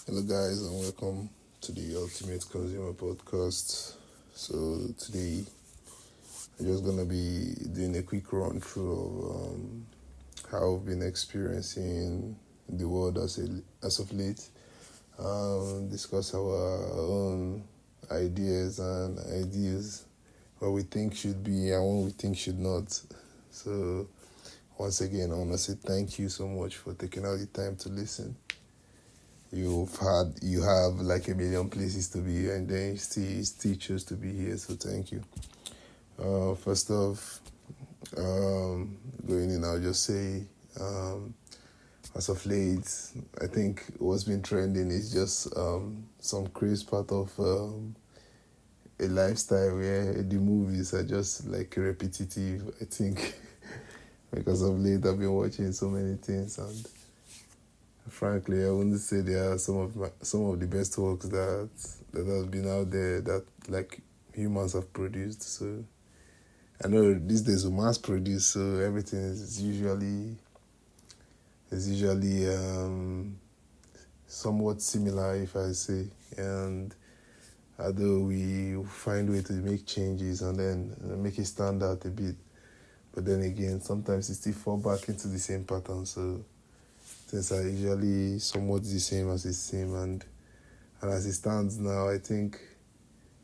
Hello, guys, and welcome to the Ultimate Consumer Podcast. So, today I'm just gonna be doing a quick run through of how I've been experiencing the world as of late. Discuss our own ideas and ideas, what we think should be and what we think should not. So, once again, I want to say thank you so much for taking out the time to listen. You have like a million places to be, and then you still choose to be here, so thank you. First off, going in, I'll just say, as of late, I think what's been trending is just some crazy part of a lifestyle where the movies are just like repetitive. I think because of late I've been watching so many things, and frankly, I wouldn't say they are some of the best works that have been out there that like humans have produced. So I know these days we mass produce, so everything is usually somewhat similar, if I say. And although we find way to make changes and then make it stand out a bit, but then again, sometimes it still fall back into the same pattern. So things are usually somewhat the same as it seems, and as it stands now, I think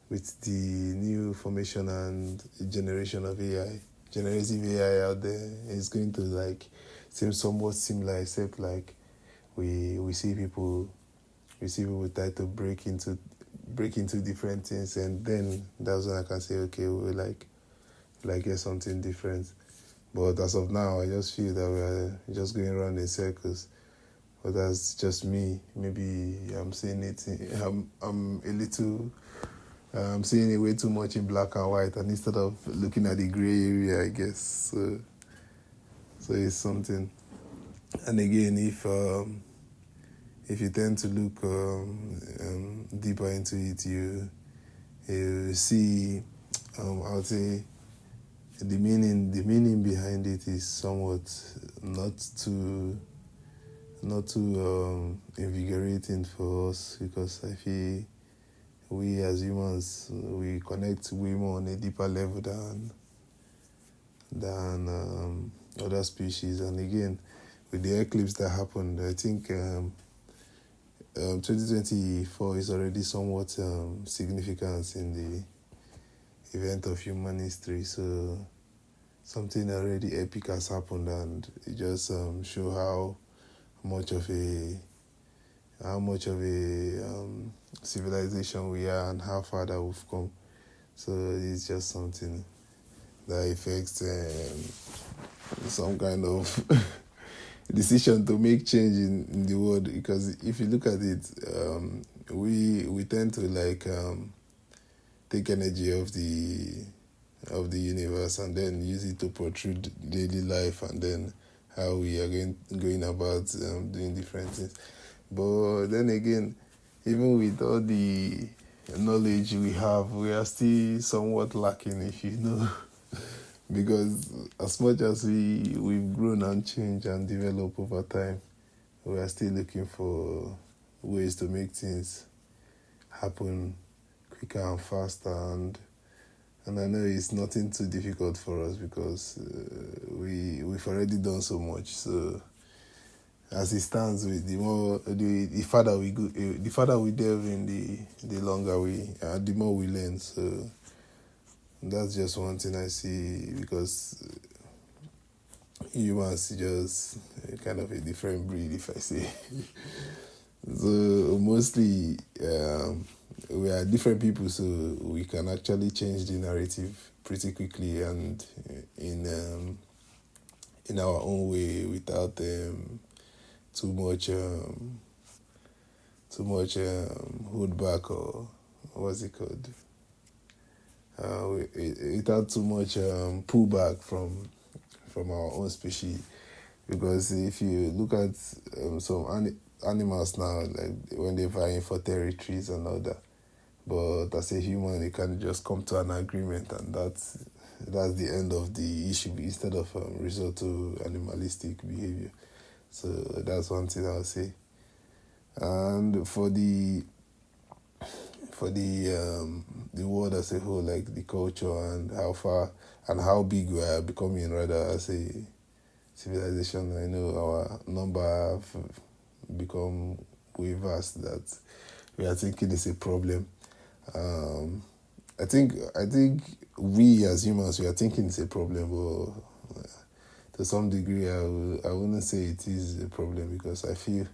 with the new formation and generation of AI, generative AI out there, it's going to like seem somewhat similar, except like we see people try to break into different things, and then that's when I can say, okay, we'll like get something different. But as of now, I just feel that we're just going around in circles. But that's just me. Maybe I'm seeing it. I'm seeing it way too much in black and white, and instead of looking at the gray area, I guess. So it's something. And again, if you tend to look deeper into it, you see, I would say, the meaning behind it is somewhat not too invigorating for us, because I feel we as humans, we connect way more on a deeper level than other species. And again, with the eclipse that happened, I think 2024 is already somewhat significant in the event of human history. So something already epic has happened, and it just show how much of a civilization we are and how far that we've come. So it's just something that affects some kind of decision to make change in the world. Because if you look at it, we tend to like take energy of the universe and then use it to portray daily life, and then how we are going about doing different things. But then again, even with all the knowledge we have, we are still somewhat lacking, if you know. Because as much as we've grown and changed and developed over time, we are still looking for ways to make things happen quicker and faster. And I know it's nothing too difficult for us, because we've already done so much. So as it stands, with the farther we go, the farther we delve in, the longer the more we learn. So that's just one thing I see, because humans just kind of a different breed, if I say. So mostly we are different people, so we can actually change the narrative pretty quickly and in our own way, without too much hold back, or what's it called? Without too much pullback from our own species. Because if you look at some animals now, like when they're vying for territories and all that, but as a human, they can just come to an agreement, and that's the end of the issue, instead of resort to animalistic behavior. So that's one thing I'll say. And for the world as a whole, like the culture and how far and how big we are becoming rather as a civilization. I know our number have become way vast that we are thinking it's a problem. I think we as humans we are thinking it's a problem, but to some degree I wouldn't say it is a problem because I feel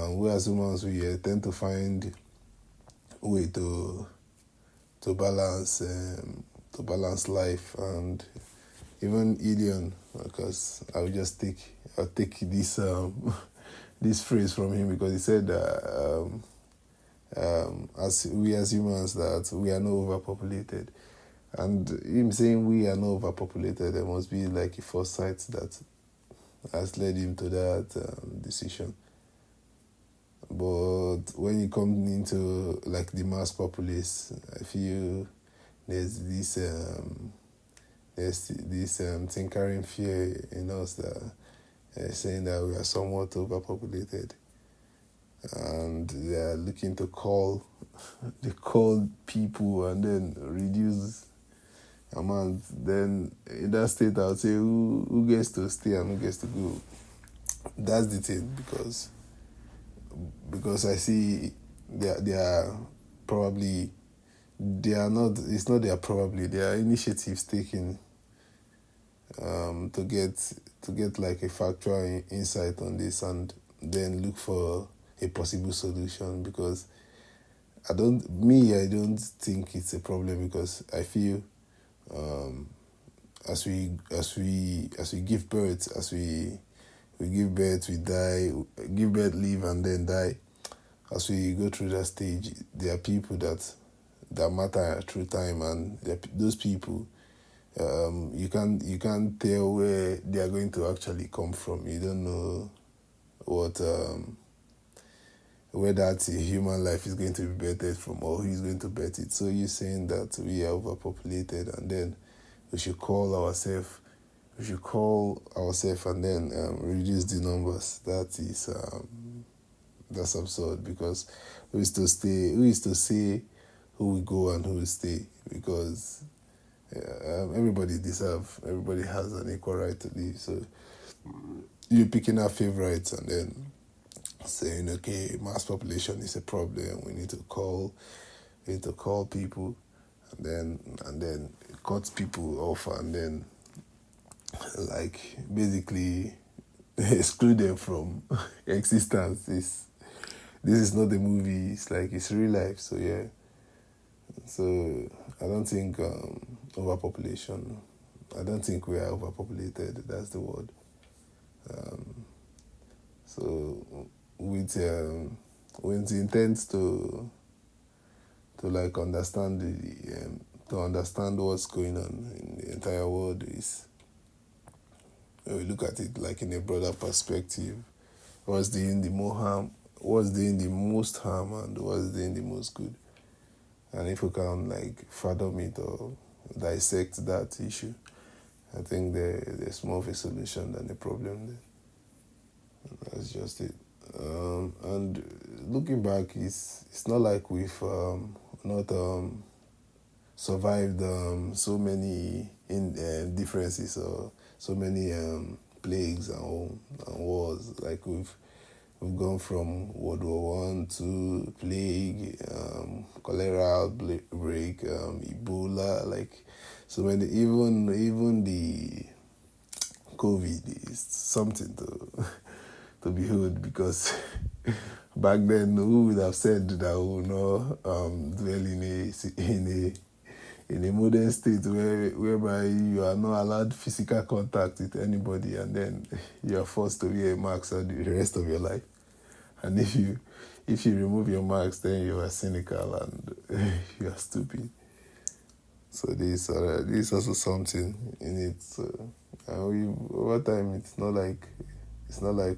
we as humans we tend to find a way to balance life and even Ilion, because I'll take this this phrase from him because he said that as we as humans that we are not overpopulated, and him saying we are not overpopulated, there must be like a foresight that has led him to that decision. But when you come into like the mass populace, I feel there's this tinkering fear in us that saying that we are somewhat overpopulated, and they are looking to call people and then reduce amount. Then in that state, I would say who gets to stay and who gets to go. That's the thing because I see they are probably they are not. It's not they are probably there are initiatives taken to get like a factual insight on this and then look for a possible solution because I don't think it's a problem because I feel as we give birth, we give birth, we die, give birth, live, and then die. As we go through that stage, there are people that matter through time, and those people, you can't tell where they are going to actually come from. You don't know what where that human life is going to be bettered from, or who's going to bet it. So you're saying that we are overpopulated, and then we should call ourselves and then reduce the numbers. That's absurd because who is to say who will go and who will stay? Because everybody has an equal right to live. So you're picking our favorites and then saying, okay, mass population is a problem. We need to call people and then cut people off and then like basically exclude them from existence. This is not a movie. It's like it's real life. So yeah. So I don't think overpopulation. I don't think we are overpopulated. That's the word. So with the intent to like understand to understand what's going on in the entire world is when we look at it like in a broader perspective. What's doing the more harm? What's doing the most harm, and what's doing the most good? And if we can like fathom it or dissect that issue, I think there's more of a solution than a problem there. That's just it. And looking back, it's not like we've not survived so many differences or so many plagues and wars. Like we've gone from World War One to plague, cholera outbreak, Ebola, like so many. Even the COVID is something to behold because back then who would have said that we will not dwell in a modern state whereby you are not allowed physical contact with anybody and then you are forced to wear a mask for the rest of your life. And if you remove your mask, then you are cynical and you are stupid. So this is also something in it. So, over time, it's not like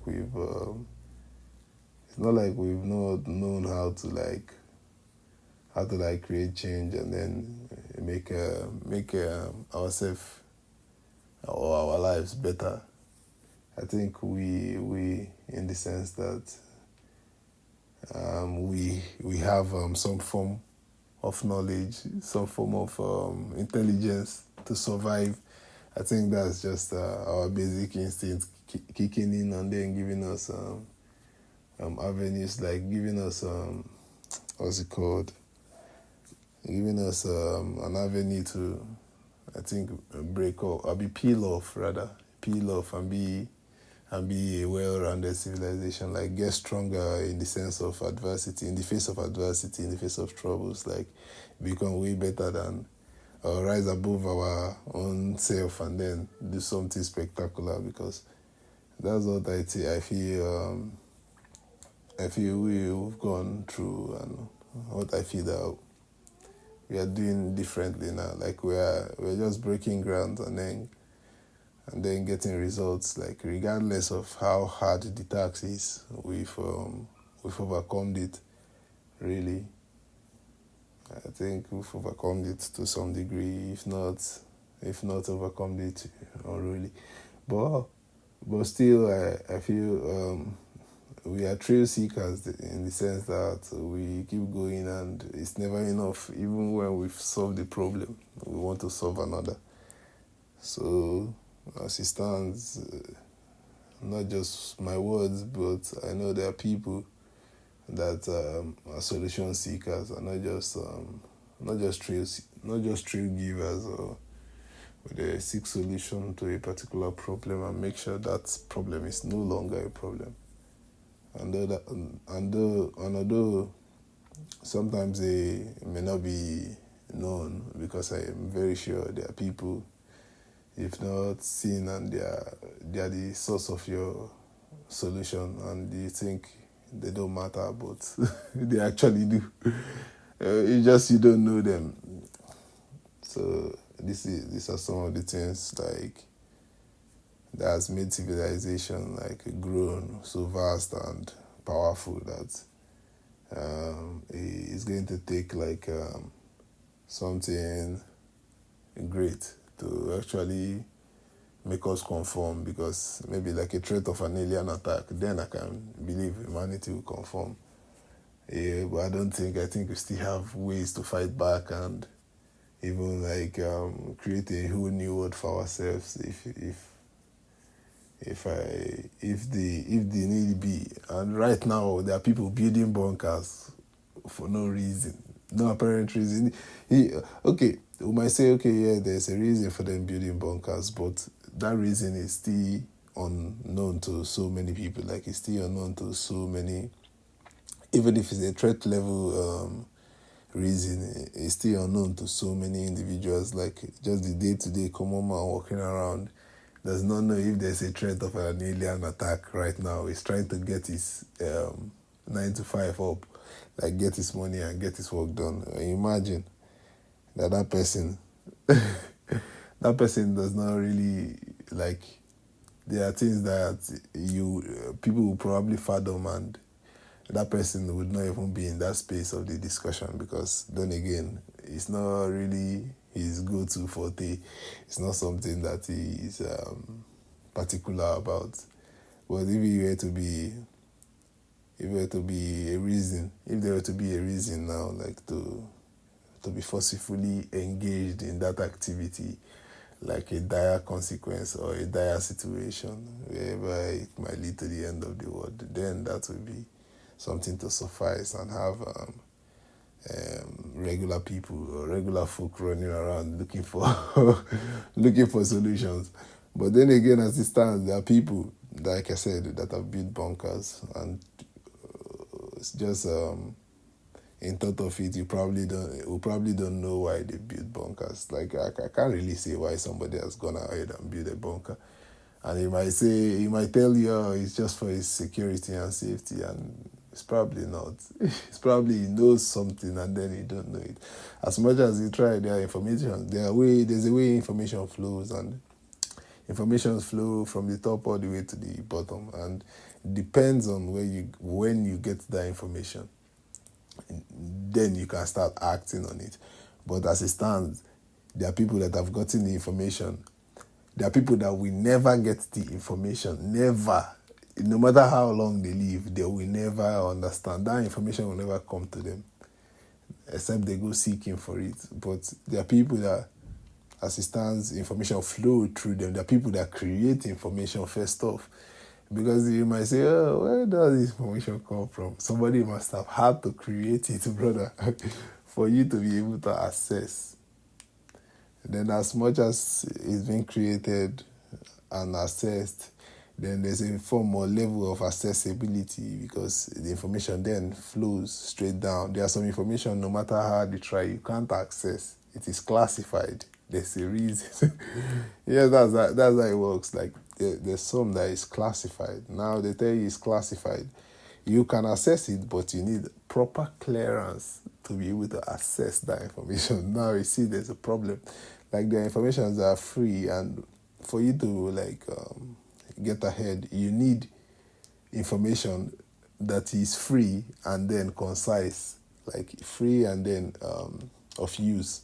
we've not known how to create change and then make ourselves or our lives better. I think we in the sense that we have some form of knowledge, some form of intelligence to survive. I think that's just our basic instinct kicking in and then giving us avenues, like giving us what's it called? Giving us an avenue to, I think, break off, or be peel off rather, peel off and be a well-rounded civilization, like get stronger in the sense of adversity, in the face of adversity, in the face of troubles, like become way better than, or rise above our own self and then do something spectacular, because that's what I feel we've gone through, and what I feel that we are doing differently now. Like we're just breaking ground and then getting results. Like regardless of how hard the task is, we've overcome it. Really, I think we've overcome it to some degree. If not overcome it unruly, but still, I feel we are thrill seekers in the sense that we keep going and it's never enough. Even when we've solved the problem, we want to solve another. So as it stands, not just my words, but I know there are people that are solution seekers and not just thrill givers, or they seek solution to a particular problem and make sure that problem is no longer a problem. And although sometimes they may not be known, because I am very sure there are people, if not seen, and they are the source of your solution, and you think they don't matter, but they actually do. You don't know them. So these are some of the things like that has made civilization like grown so vast and powerful that it's going to take like something great to actually make us conform, because maybe like a threat of an alien attack, then I can believe humanity will conform. Yeah, but I think we still have ways to fight back and even like create a whole new world for ourselves if the need be. And right now there are people building bunkers for no reason, no apparent reason. Okay, we might say, okay, yeah, there's a reason for them building bunkers, but that reason is still unknown to so many people. Like it's still unknown to so many, even if it's a threat level reason, it's still unknown to so many individuals. Like just the day-to-day common man walking around does not know if there's a threat of an alien attack right now. He's trying to get his 9 to 5 up, like get his money and get his work done. Imagine that person that person does not really, like, there are things that people will probably fathom, and that person would not even be in that space of the discussion, because then again, it's not really his go-to forte. It's not something that he is particular about. But if there were to be a reason now, like to be forcefully engaged in that activity, like a dire consequence or a dire situation, wherever it might lead to the end of the world, then that would be something to suffice and have regular people or regular folk running around looking for solutions. But then again, as it stands, there are people, like I said, that have built bunkers, and it's just in thought of it, we probably don't know why they build bunkers. Like I can't really say why somebody has gone ahead and built a bunker. And he might tell you, oh, it's just for his security and safety, and it's probably not. It's probably he knows something and then he don't know it. As much as he try, there are information. There's a way information flows, and information flow from the top all the way to the bottom, and depends on when you get that information, then you can start acting on it. But as it stands, there are people that have gotten the information. There are people that will never get the information. Never. no matter how long they live, they will never understand. That information will never come to them, except they go seeking for it. But there are people that, as it stands, information flow through them. There are people that create information first off. Because you might say, oh, where does this information come from? Somebody must have had to create it, brother, for you to be able to access. Then as much as it's been created and accessed, then there's a form or level of accessibility, because the information then flows straight down. There's some information, no matter how hard you try, you can't access. It is classified. There's a reason. Yeah, that's how it works. Like there's some that is classified. Now they tell you it's classified. You can access it, but you need proper clearance to be able to access that information. Now you see there's a problem. Like the informations are free, and for you to get ahead, you need information that is free and then concise, like free and then of use.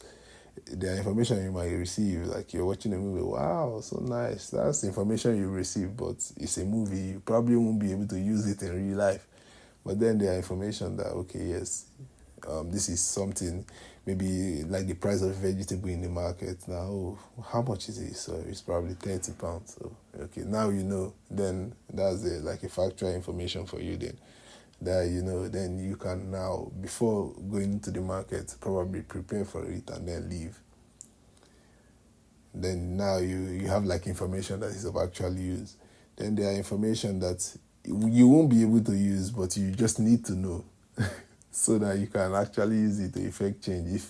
The information you might receive, like you're watching a movie, wow, so nice. That's the information you receive, but it's a movie. You probably won't be able to use it in real life. But then there are information that, okay, yes, this is something, maybe like the price of vegetable in the market. Now, oh, how much is it? So it's probably £30. So, okay, now you know. Then that's like a factual information for you then. That you know, then you can now, before going to the market, probably prepare for it and then leave. Then now you have like information that is of actual use. Then there are information that you won't be able to use, but you just need to know so that you can actually use it to effect change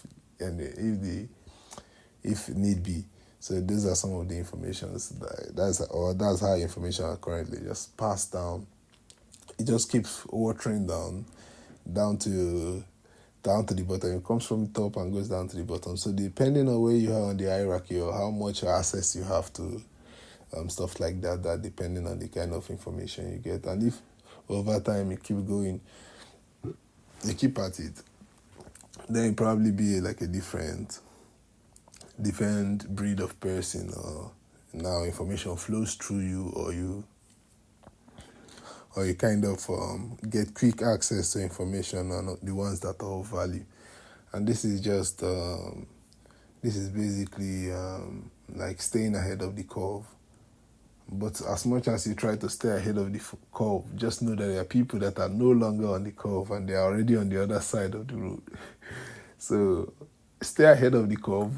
if need be. So those are some of the informations that's how information are currently just passed down. It just keeps watering down to the bottom. It comes from the top and goes down to the bottom. So depending on where you are on the hierarchy or how much access you have to stuff like that depending on the kind of information you get. And if over time you keep going, you keep at it, then it probably be like a different breed of person, or now information flows through you, or you kind of get quick access to information, and the ones that are of value. And this is just this is basically like staying ahead of the curve. But as much as you try to stay ahead of the curve, just know that there are people that are no longer on the curve and they are already on the other side of the road. So stay ahead of the curve,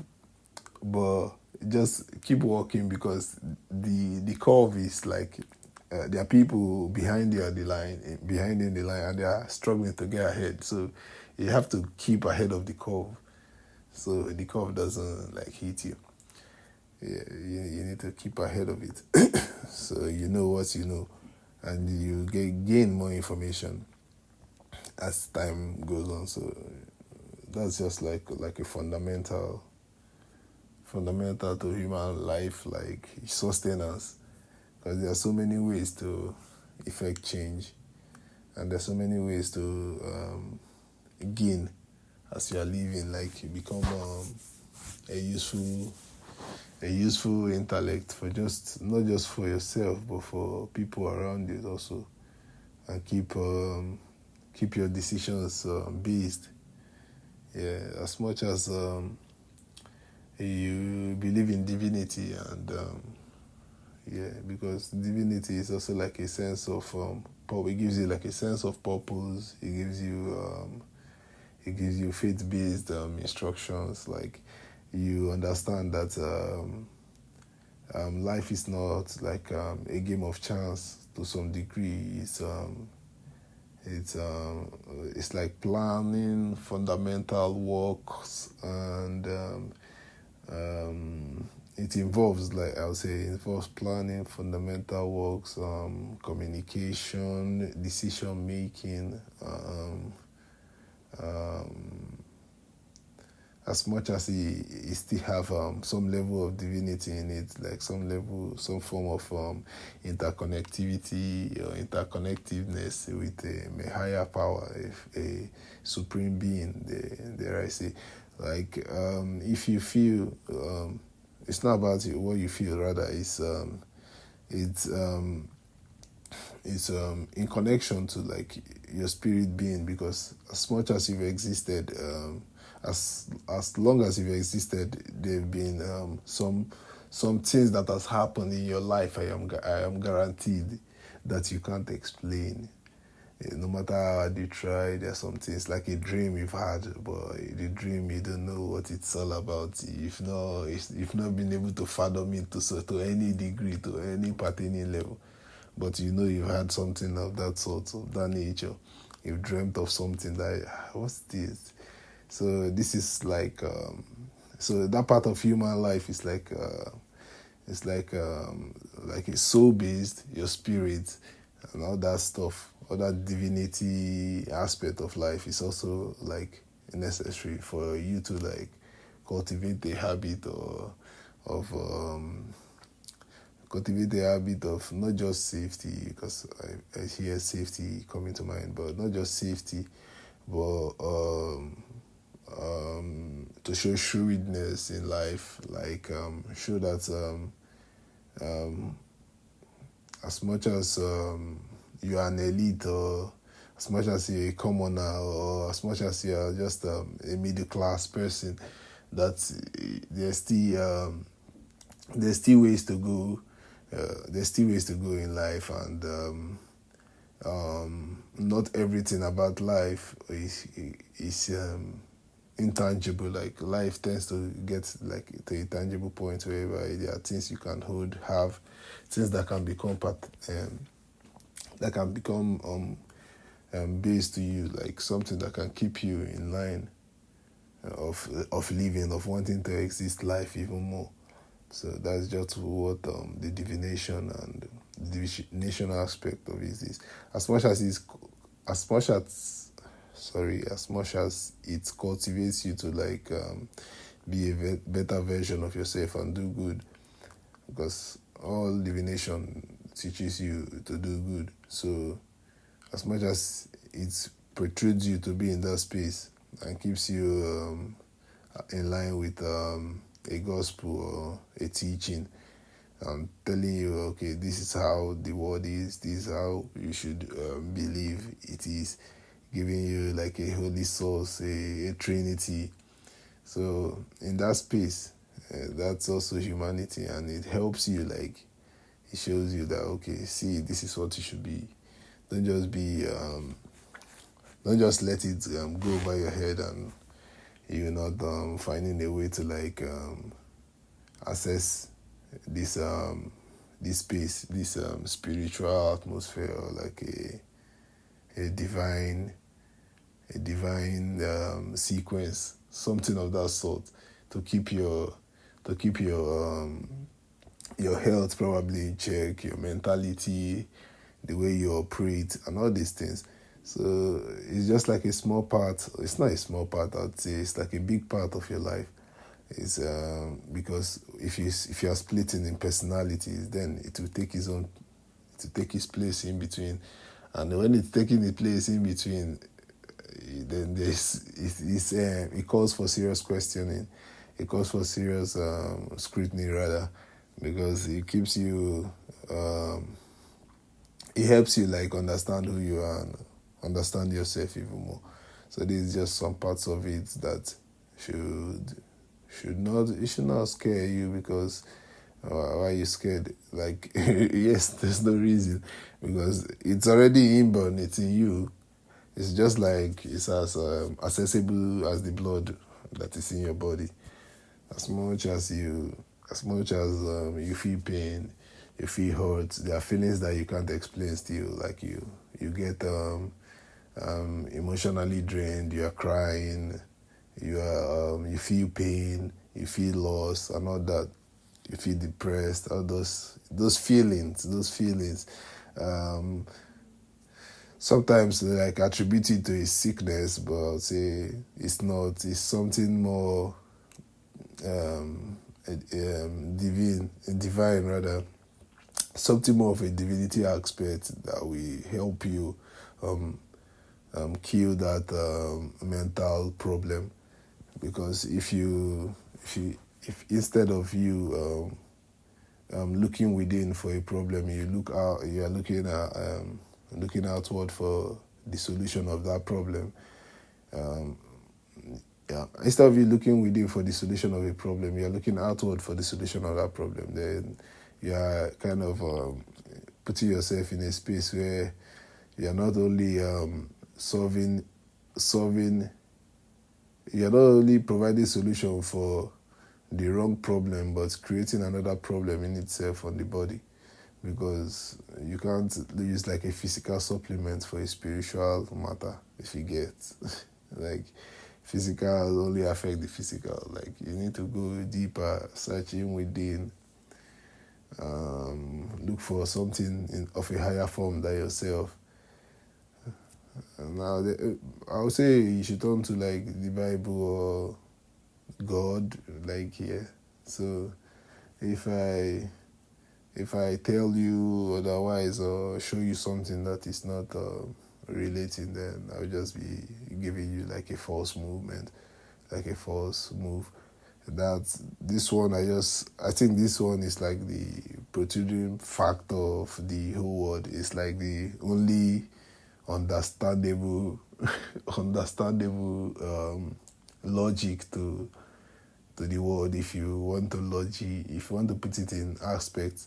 but just keep walking, because the curve is like there are people behind you in the line, and they are struggling to get ahead. So you have to keep ahead of the curve, so the curve doesn't like hit you. Yeah, you need to keep ahead of it, so you know what you know, and you gain more information as time goes on. So that's just like a fundamental to human life, like sustenance, because there are so many ways to effect change, and there's so many ways to gain as you are living. Like you become a useful intellect for not just for yourself, but for people around you also, and keep your decisions based. Yeah, as much as you believe in divinity, and because divinity is also like a sense of it gives you like a sense of purpose. It gives you faith-based instructions. Like you understand that life is not like a game of chance to some degree. It's like planning fundamental works, and it involves, like I would say, planning fundamental works, communication, decision making, as much as he still have some level of divinity in it, like some form of interconnectivity or interconnectiveness with a higher power, a supreme being, dare I say. Like if you feel, it's not about what you feel, rather it's it's in connection to like your spirit being, because as much as you've existed, as long as you've existed, there've been some things that has happened in your life. I am guaranteed that you can't explain. No matter how hard you try, there's some things like a dream you've had, but the dream you don't know what it's all about. You've not been able to fathom it to any degree, to any pertaining level. But you know you've had something of that sort, of that nature. You've dreamt of something that, what's this? So this is like, so that part of human life is like, it's like a soul based, your spirit, and all that stuff, all that divinity aspect of life is also like necessary for you to like cultivate a habit of not just safety, because I hear safety coming to mind, but not just safety, but to show shrewdness in life, like show that as much as you are an elite, or as much as you're a commoner, or as much as you are just a middle class person, that there's still ways to go. There's still ways to go in life, and not everything about life is intangible. Like life tends to get like to a tangible point where there are things you can hold, have things that can become based to you, like something that can keep you in line of living, of wanting to exist life even more. So that's just what the divination and the divination aspect of it is. As much as it cultivates you to like be a better version of yourself and do good, because all divination teaches you to do good. So as much as it protrudes you to be in that space and keeps you in line with a gospel or a teaching, telling you, okay, this is how the world is, this is how you should believe it is, giving you like a holy source, a trinity. So in that space, that's also humanity, and it helps you, like it shows you that, okay, see, this is what you should be. Don't just let it go over your head, and you're not finding a way to like access this space, this spiritual atmosphere, or like a divine sequence, something of that sort, to keep your health probably in check, your mentality, the way you operate, and all these things. So it's just like a small part. It's not a small part, I'd say it's like a big part of your life. It's because if you are splitting in personalities, then it will take its place in between. And when it's taking its place in between, then it calls for serious questioning. It calls for serious scrutiny, rather, because it keeps you. It helps you like understand who you are and understand yourself even more. So this is just some parts of it that should not scare you, because why are you scared? Like yes, there's no reason, because it's already inborn, it's in you. It's just like it's as accessible as the blood that is in your body. As much as you feel pain, you feel hurt, there are feelings that you can't explain still. Like you get emotionally drained, you are crying, you feel pain, you feel lost, and all that. You feel depressed, all those feelings. Sometimes they like attribute it to a sickness, but say it's not. It's something more divine rather. Something more of a divinity aspect that will help you kill that mental problem. Because if instead of you looking within for a problem, you look out. You are looking outward for the solution of that problem. Um, yeah. Instead of you looking within for the solution of a problem, you are looking outward for the solution of that problem. Then you are kind of putting yourself in a space where you are not only solving. You are not only providing solution for the wrong problem, but creating another problem in itself on the body, because you can't use like a physical supplement for a spiritual matter. If you get like physical only affect the physical, like you need to go deeper, searching within, look for something of a higher form than yourself. Now, I would say you should turn to like the Bible or God, like here. So if I tell you otherwise or show you something that is not relating, then I'll just be giving you like a false movement, like a false move. This one, I think this one is like the protruding factor of the whole world. It's like the only understandable logic to the world, if you want to put it in aspects,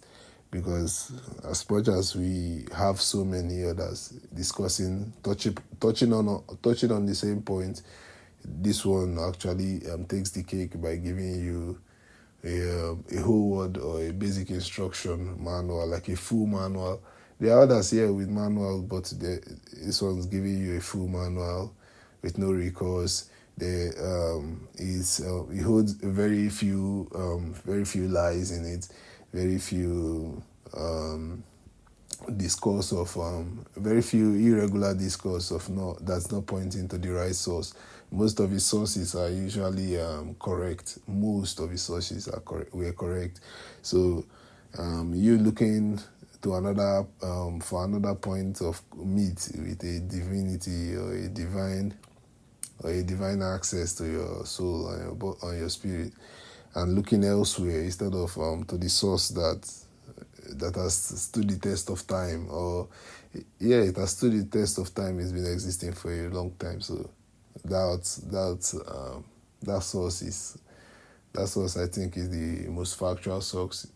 because as much as we have so many others touching on the same point, this one actually takes the cake by giving you a whole word or a basic instruction manual, like a full manual. There are others here with manual, but this one's giving you a full manual with no recourse. It holds very few lies in it, very few discourse of very few irregular discourse of that's not pointing to the right source. Most of his sources are usually correct. Most of his sources were correct. So you looking to another for another point of meet with a divinity or a divine access to your soul and your spirit, and looking elsewhere instead of to the source that has stood the test of time, or it has stood the test of time. It's been existing for a long time. So that source I think is the most factual source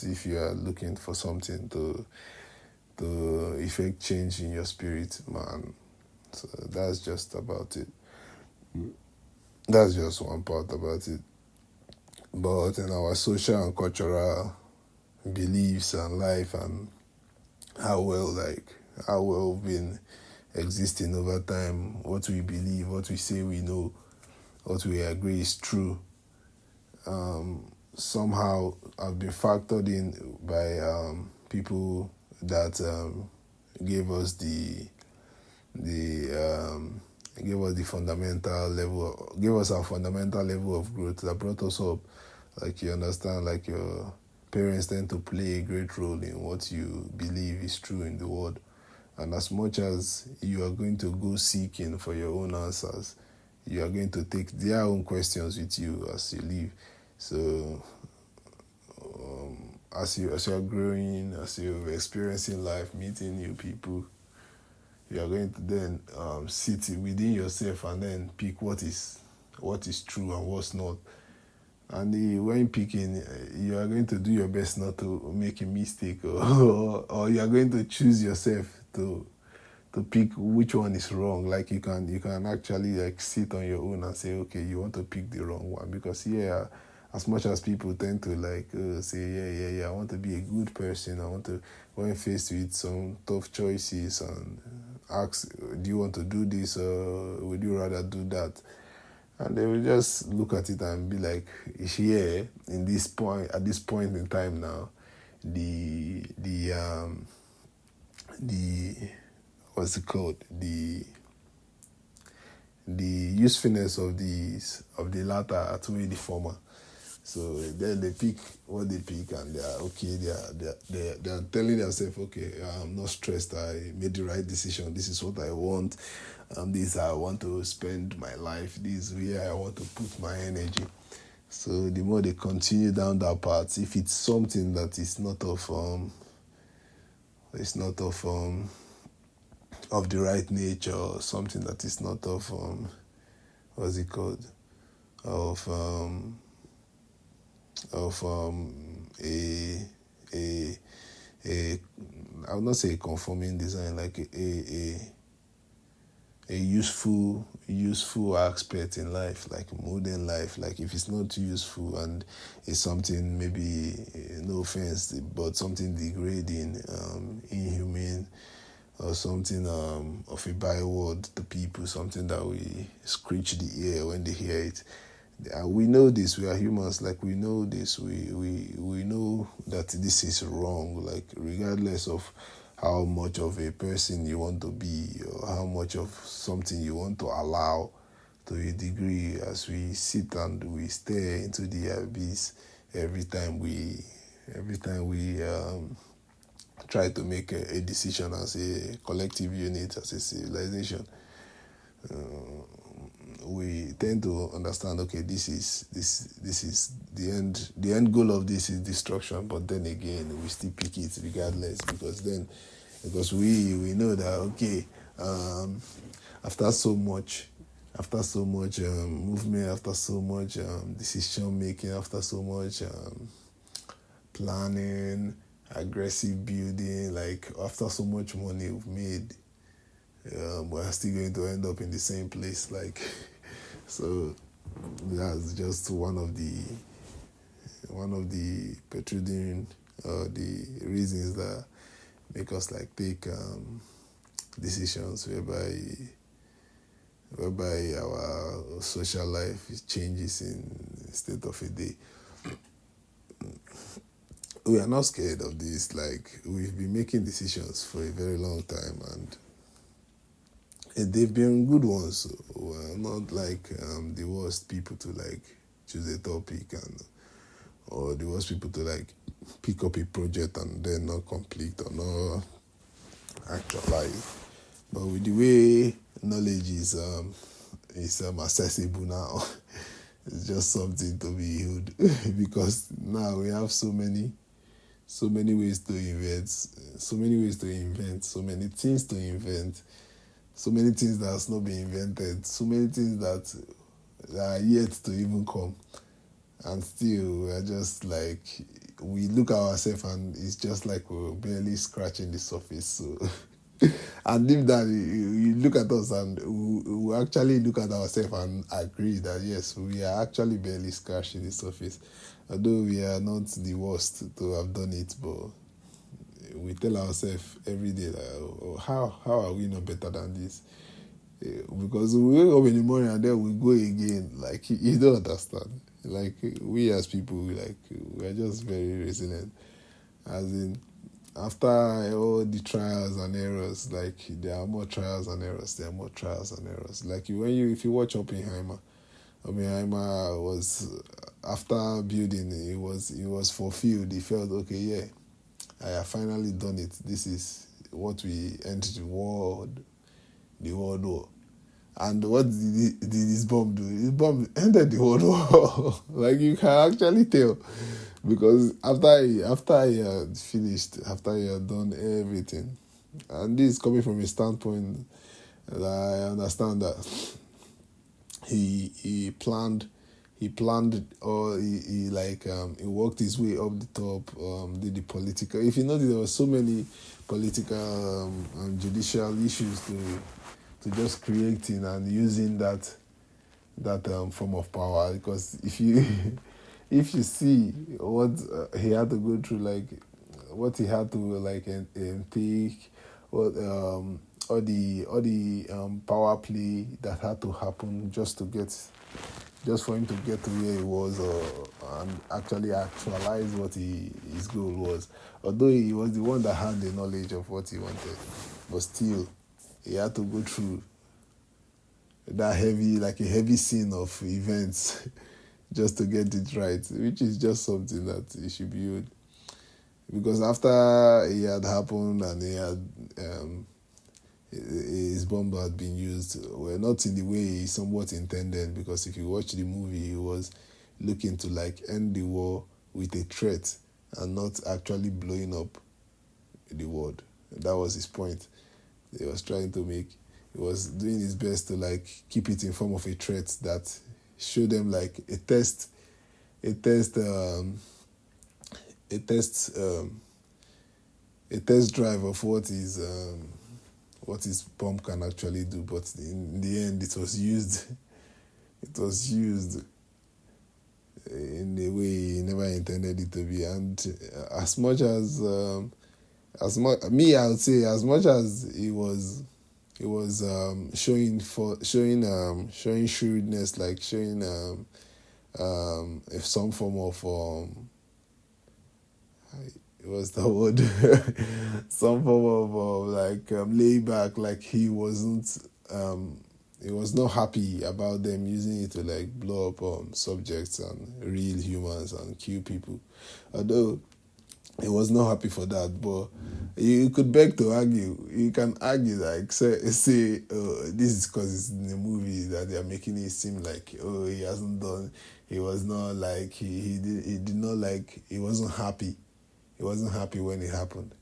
if you are looking for something to effect change in your spirit, man. So that's just about it. That's just one part about it. But in our social and cultural beliefs and life, and how well we've been existing over time, what we believe, what we say we know, what we agree is true, somehow have been factored in by people that gave us our fundamental level of growth, that brought us up. Like, you understand, like your parents tend to play a great role in what you believe is true in the world. And as much as you are going to go seeking for your own answers, you are going to take their own questions with you as you live. So as you are growing, as you're experiencing life, meeting new people, you are going to then sit within yourself and then pick what is true and what's not. And when picking, you are going to do your best not to make a mistake, or you are going to choose yourself to pick which one is wrong. Like you can actually like sit on your own and say, okay, you want to pick the wrong one, because as much as people tend to like say, I want to be a good person, I want to, when faced with some tough choices, and ask, do you want to do this or would you rather do that? And they will just look at it and be like, here at this point in time now, the what's it called, the usefulness of the latter outweigh the former. So then they pick what they pick, and they are okay. They are telling themselves, okay, I'm not stressed. I made the right decision. This is what I want. This I want to spend my life. This is where I want to put my energy. So the more they continue down that path, if it's something that is not of the right nature, or something that is not of what's it called, of a I would not say a conforming design, like a useful aspect in life, like modern life. Like if it's not useful and it's something, maybe, no offense, but something degrading, inhumane, or something of a byword to people, something that we screech the ear when they hear it. We know this. We are humans. Like we know this. We know that this is wrong. Like regardless of how much of a person you want to be, or how much of something you want to allow, to a degree, as we sit and we stare into the abyss every time we try to make a decision as a collective unit, as a civilization. We tend to understand, okay, this is the end. The end goal of this is destruction, but then again, we still pick it regardless, because we know that, okay, after so much movement, after so much decision making, after so much planning, aggressive building, like after so much money we've made, we're still going to end up in the same place. Like, so that's just one of the protruding, the reasons that make us like take decisions whereby our social life changes in state of a day. We are not scared of this. Like, we've been making decisions for a very long time, and they've been good ones. We're not like the worst people to like choose a topic, or the worst people to like pick up a project and then not complete or not actualize. But with the way knowledge is accessible now, it's just something to be healed because now we have so many ways to invent, so many things to invent, so many things that has not been invented, so many things that are yet to even come. And still, we're just like, we look at ourselves and it's just like we're barely scratching the surface. So, and if that, you look at us and we actually look at ourselves and agree that yes, we are actually barely scratching the surface. Although we are not the worst to have done it, but we tell ourselves every day that, oh, how are we not better than this? Because we wake up in the morning and then we go again. Like, you don't understand. Like, we as people, we are just very resilient. As in, after all the trials and errors, like, there are more trials and errors. Like, if you watch Oppenheimer was, after building, it was fulfilled. He felt, okay, yeah, I have finally done it. This is what we entered the world war. And what did this bomb do? This bomb ended the World War. Like, you can actually tell. Because after he had finished, after he had done everything, and this is coming from a standpoint that I understand that he planned, or he worked his way up the top, did the political. If you notice, there were so many political and judicial issues to just creating and using that form of power. Because if you if you see what he had to go through, like what he had to like take, what all the power play that had to happen just for him to get to where he was, and actually actualize what his goal was. Although he was the one that had the knowledge of what he wanted, but still he had to go through that a heavy scene of events just to get it right, which is just something that he should be owed. Because after it had happened and he had his bomb had been used, well, not in the way he somewhat intended. Because if you watch the movie, looking to like end the war with a threat and not actually blowing up the world. That was his point. He was trying to make. He was doing his best to like keep it in form of a threat that show them like a test, a test, a test, a test drive of what his bomb can actually do. But in the end, it was used. It was used in a way he never intended it to be. And as much as me, I would say, as much as it was showing shrewdness, like showing some form of what's the word? Some form of like layback, like he was not happy about them using it to like blow up subjects and real humans and kill people. Although he was not happy for that, but you could beg to argue. You can argue like say this is because it's in the movie that they are making it seem like he hasn't done. He was not like he did not like, he wasn't happy. He wasn't happy when it happened.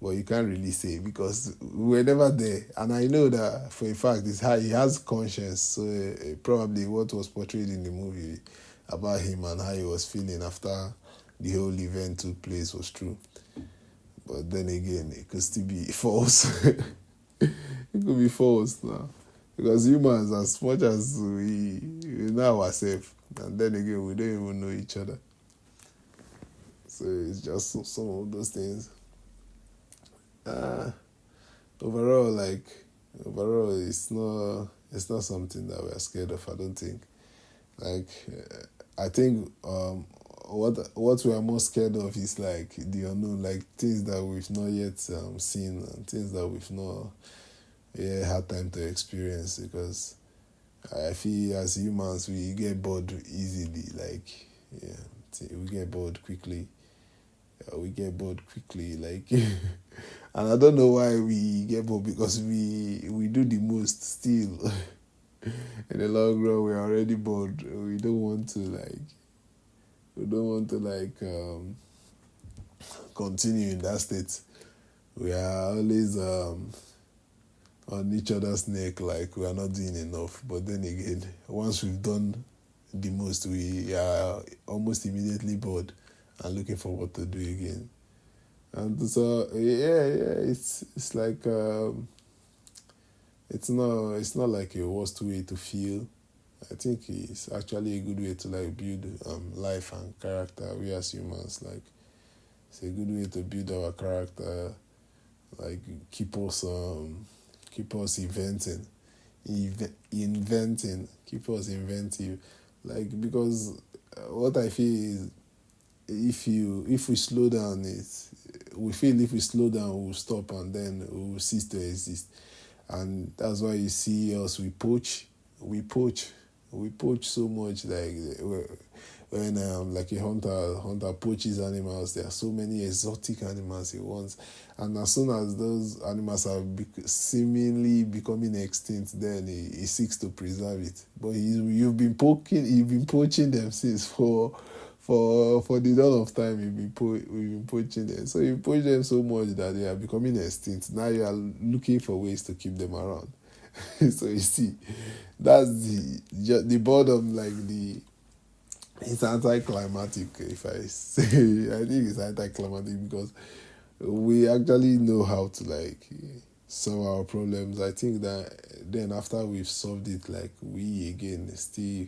But you can't really say because we were never there. And I know that for a fact he has conscience. So probably what was portrayed in the movie about him and how he was feeling after the whole event took place was true. But then again, it could still be false. It could be false now. Because humans, as much as we know ourselves, and then again, we don't even know each other. So it's just some of those things. Overall, it's not something that we're scared of. I don't think. Like, I think what we are most scared of is like the unknown, like things that we've not yet seen and things that we've not had time to experience. Because I feel as humans we get bored easily. Like, we get bored quickly. Like, and I don't know why we get bored, because we do the most still. In the long run, we're already bored. We don't want to continue in that state. We are always on each other's neck, like we are not doing enough. But then again, once we've done the most, we are almost immediately bored and looking for what to do again. And so it's like it's not like a worst way to feel. I think it's actually a good way to like build life and character. We as humans, like, it's a good way to build our character, like keep us inventing, keep us inventive. Like, because what I feel is if we slow down, if we slow down, we'll stop, and then we'll cease to exist. And that's why you see us, we poach so much. Like when like a hunter poaches animals, there are so many exotic animals he wants, and as soon as those animals are seemingly becoming extinct, then he seeks to preserve it. But you've been poaching them since for the dawn of time. We've been poaching them. So you poach them so much that they are becoming extinct. Now you are looking for ways to keep them around. So you see, that's the bottom. Like it's anticlimactic. If I say, I think it's anticlimactic because we actually know how to like solve our problems. I think that then after we've solved it, like we again still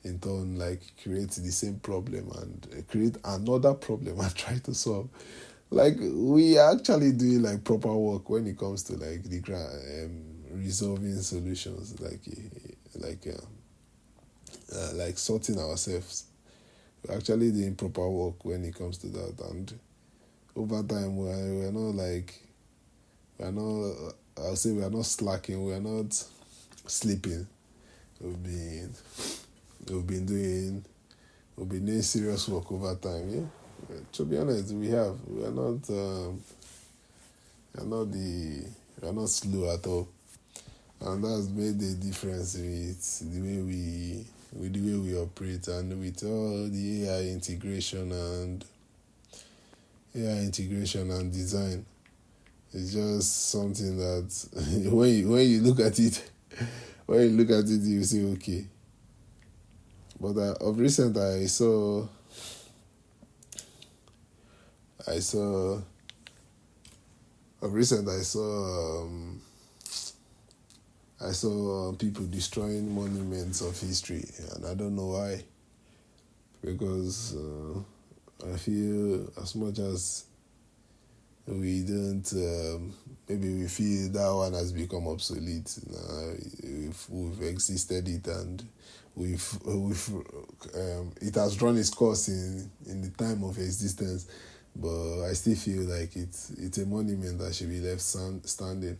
in turn like create the same problem and create another problem and try to solve. Like, we actually do like proper work when it comes to like the resolving solutions, like sorting ourselves. We're actually doing proper work when it comes to that, and over time we're not, I'll say we're not slacking, we're not sleeping. We've been doing serious work over time. Yeah, to be honest, we have. We are not slow at all, and that's made a difference with the way with the way we operate, and with all the AI integration and design. It's just something that when you look at it, you say okay. But of recent, I saw people destroying monuments of history, and I don't know why. Because I feel as much as we don't, maybe we feel that one has become obsolete. We've existed it, and it has run its course in the time of existence. But I still feel like it's a monument that should be left standing.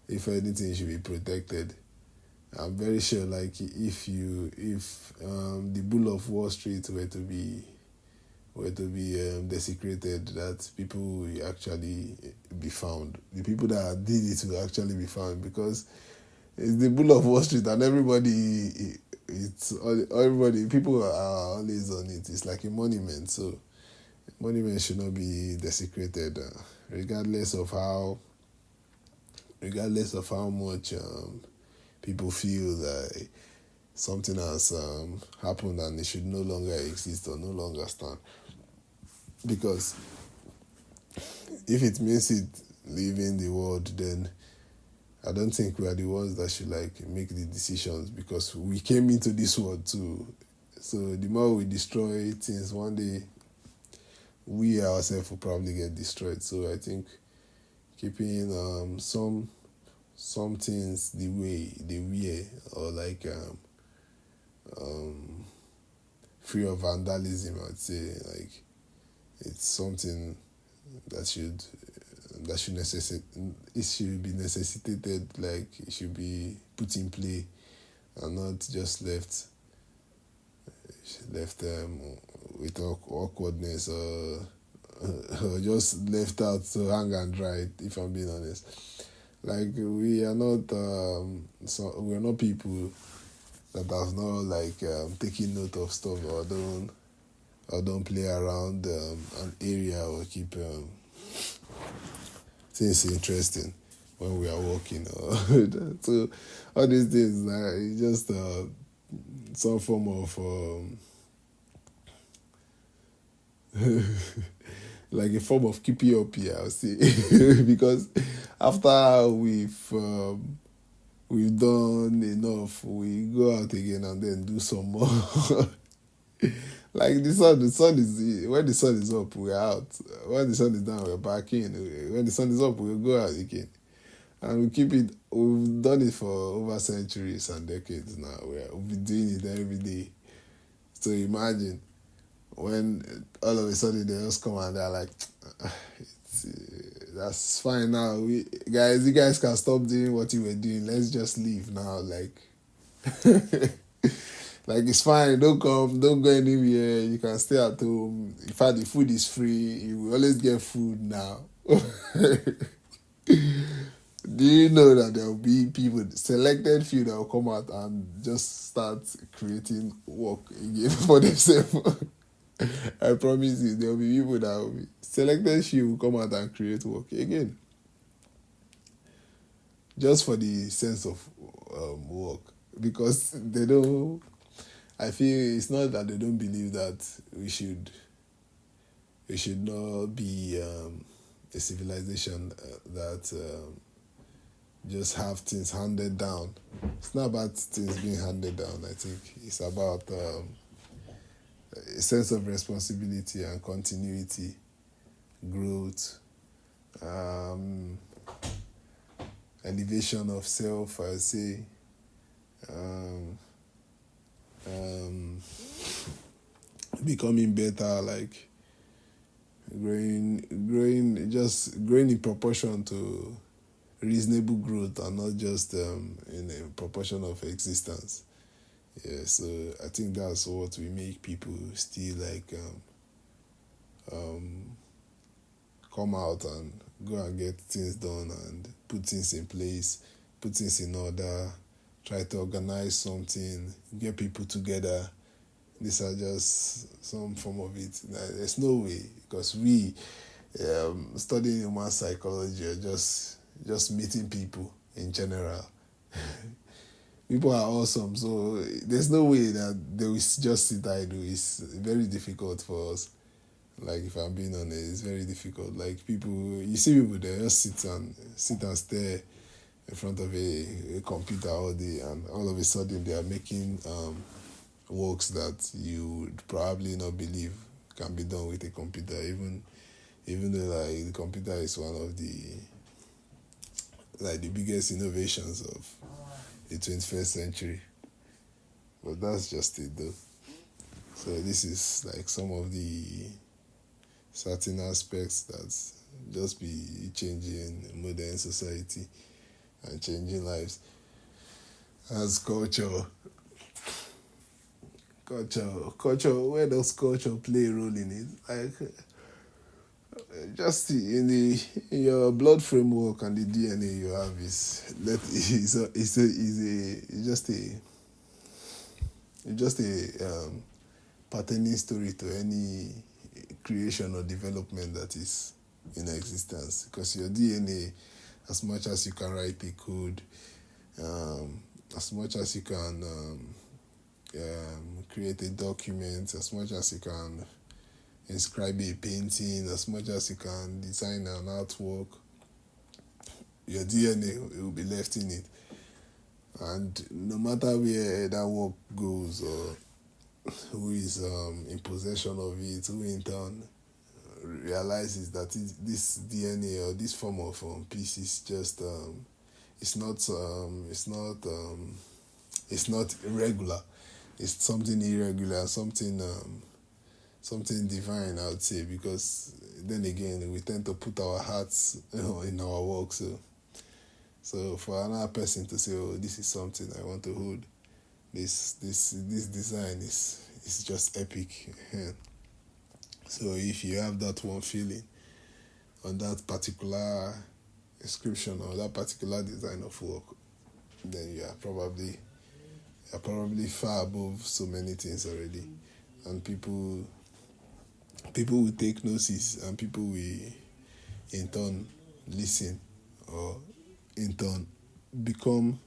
If anything, it should be protected. I'm very sure, like if the Bull of Wall Street were to be desecrated, that people will actually be found. The people that did it will actually be found, because it's the Bull of Wall Street, and everybody, people are always on it. It's like a monument, so monument should not be desecrated, regardless of how much people feel that something has happened and it should no longer exist or no longer stand. Because if it means it leaving the world, then I don't think we are the ones that should make the decisions, because we came into this world too. So the more we destroy things, one day we ourselves will probably get destroyed. So I think keeping some things the way they were, or free of vandalism, I'd say, it's something that should be necessitated, it should be put in play, and not just left with awkwardness, or just left out to hang and dry, if I'm being honest. We are not people that have not taken note of stuff, or don't play around an area, or keep things interesting when we are walking. So all these things, it's just some form of a form of keeping up here, I'll say. Because after we've done enough, we go out again and then do some more. The sun is, when the sun is up, we're out. When the sun is down, we're back in. When the sun is up, we'll go out again. And we keep it. We've done it for over centuries and decades now. We've been doing it every day. So imagine when all of a sudden they just come and they're like, that's fine now. You guys can stop doing what you were doing. Let's just leave now. It's fine. Don't come. Don't go anywhere. You can stay at home. In fact, the food is free. You will always get food now. Do you know that there will be people, selected few, that will come out and just start creating work again for themselves? I promise you, there will be people that will be selected few will come out and create work again, just for the sense of work, because they don't. I feel it's not that they don't believe that we should not be a civilization that just have things handed down. It's not about things being handed down. I think it's about a sense of responsibility and continuity, growth, elevation of self, I say, becoming better, growing in proportion to reasonable growth, and not just in a proportion of existence. Yeah, so I think that's what we make people still come out and go and get things done and put things in place, put things in order, try to organize something, get people together. These are just some form of it. There's no way, because we studying human psychology or just meeting people in general. People are awesome, so there's no way that they will just sit idle. It's very difficult for us. Like, if I'm being honest, it's very difficult. Like, people, you see people, they just sit and stare in front of a computer all day, and all of a sudden they are making works that you would probably not believe can be done with a computer, even though like the computer is one of the biggest innovations of the 21st century. But that's just it though. So this is like some of the certain aspects that's just be changing in modern society and changing lives. As culture, where does culture play a role in it? Like, just in your blood framework and the DNA you have is just a pertaining story to any creation or development that is in existence. Because your DNA, as much as you can write a code, as much as you can create a document, as much as you can inscribe a painting, as much as you can design an artwork, your DNA will be left in it. And no matter where that work goes, or who is in possession of it, who in turn realizes that this DNA or this form of piece is just it's not regular. It's something irregular, something divine, I would say, because then again we tend to put our hearts in our work. So for another person to say, "Oh, this is something I want to hold," this design is just epic. So if you have that one feeling on that particular inscription or that particular design of work, then you are probably far above so many things already, and people will take notice, and people will in turn listen, or in turn become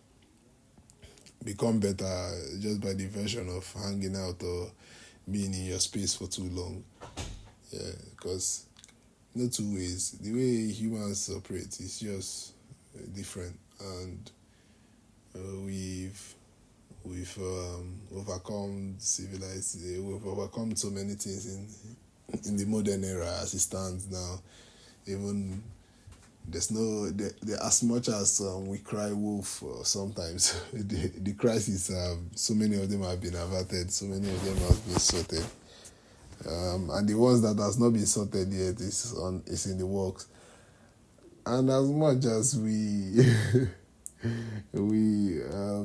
better just by the virtue of hanging out or being in your space for too long. Yeah, because no two ways. The way humans operate is just different, and we've overcome we've overcome so many things in the modern era as it stands now. Even there's as much as we cry wolf sometimes, the crises so many of them have been averted, so many of them have been sorted, and the ones that has not been sorted yet is in the works. And as much as we we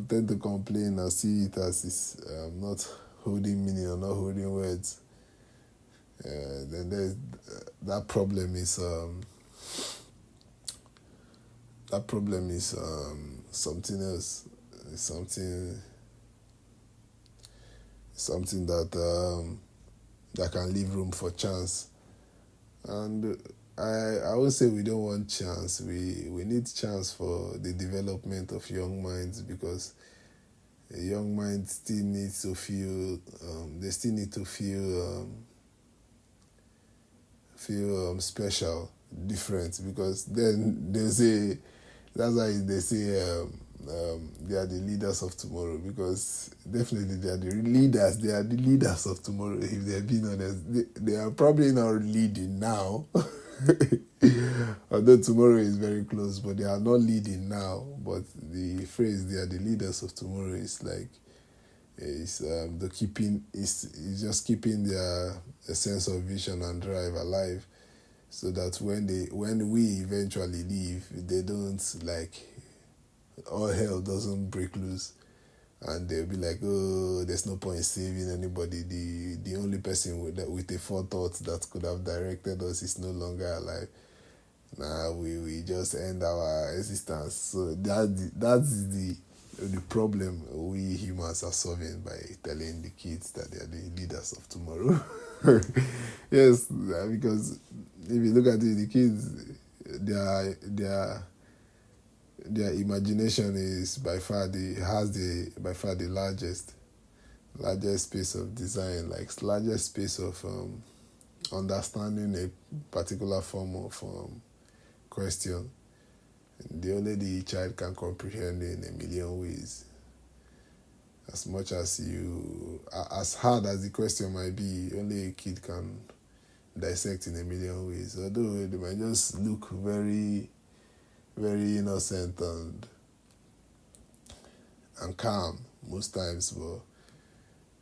tend to complain and see it as it's not holding meaning or not holding words, then there's that problem is something else. It's something that can leave room for chance. And I would say we don't want chance. We need chance for the development of young minds, because a young mind still needs to feel. They still need to feel special, different, because then they say that's why they say they are the leaders of tomorrow, because definitely they are the leaders. They are the leaders of tomorrow. If they're being honest, they are probably not leading now. Although tomorrow is very close, but they are not leading now. But the phrase "they are the leaders of tomorrow" is like is just keeping their a sense of vision and drive alive, so that when we eventually leave, they don't all hell doesn't break loose, and they'll be like, "Oh, there's no point in saving anybody. The only person with a forethought that could have directed us is no longer alive. Now we just end our existence." So that's the the problem we humans are solving by telling the kids that they are the leaders of tomorrow. Yes, because if you look at it, the kids, their imagination is by far the largest space of design, like largest space of understanding a particular form of question. The only the child can comprehend in a million ways. As much as as hard as the question might be, only a kid can dissect in a million ways. Although they might just look very, very innocent and calm most times, but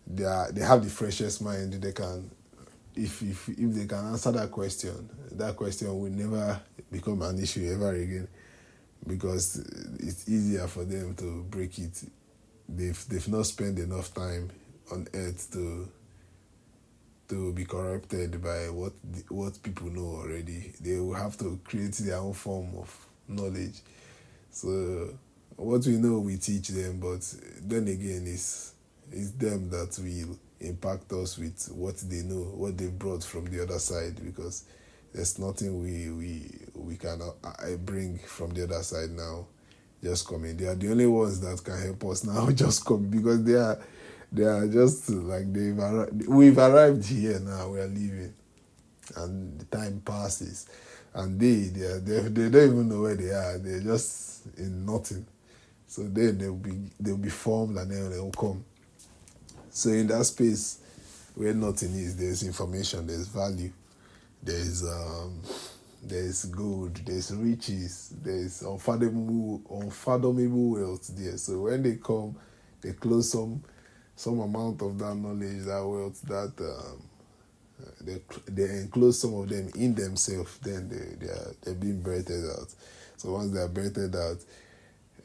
they have the freshest mind. They can, if they can answer that question will never become an issue ever again, because it's easier for them to break it. They've not spent enough time on earth to be corrupted by what people know already. They will have to create their own form of knowledge. So what we know we teach them, but then again it's them that will impact us with what they know, what they brought from the other side, because there's nothing we can bring from the other side now. Just coming, they are the only ones that can help us now. Just come, because they are just like we've arrived here now. We are leaving, and the time passes, and they don't even know where they are. They're just in nothing. So then they'll be formed, and then they'll come. So in that space where nothing is, there's information, there's value, there's gold, there's riches, there's unfathomable wealth there. So when they come, they close some amount of that knowledge, that wealth, that they enclose some of them in themselves. Then they're being birthed out. So once they're birthed out,